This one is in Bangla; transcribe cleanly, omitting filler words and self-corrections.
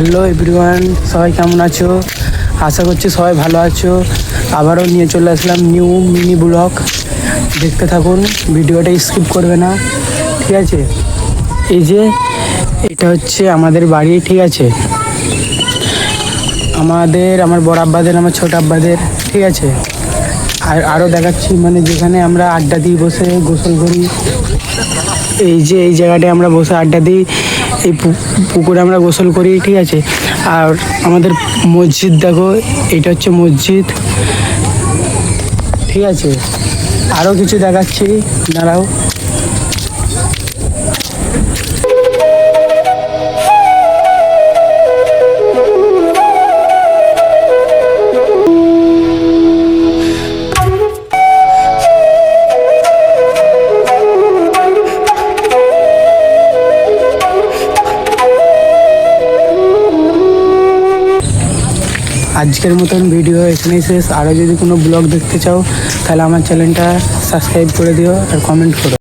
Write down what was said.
হ্যালো এভরিওয়ান, সবাই কেমন আছো? আশা করছি সবাই ভালো আছো। আবারও নিয়ে চলে আসলাম নিউ মিনি ব্লগ। দেখতে থাকুন, ভিডিওটা স্কিপ করবে না, ঠিক আছে? এই যে এটা হচ্ছে আমাদের বাড়ি, ঠিক আছে? আমার বড় আব্বাদের, আমার ছোট আব্বাদের, ঠিক আছে? আর আরও দেখাচ্ছি, মানে যেখানে আমরা আড্ডা দিই, বসে গোসল করি। এই যে এই জায়গাটায় আমরা বসে আড্ডা দিই, এই পুকুরে আমরা গোসল করি, ঠিক আছে? আর আমাদের মসজিদ দেখো, এটা হচ্ছে মসজিদ, ঠিক আছে? আরও কিছু দেখাচ্ছি, দাঁড়াও। আজকের মতন ভিডিও এখানেই শেষ। আরও যদি কোনো ব্লগ দেখতে চাও তাহলে আমার চ্যানেলটা সাবস্ক্রাইব করে দিও আর কমেন্ট করো।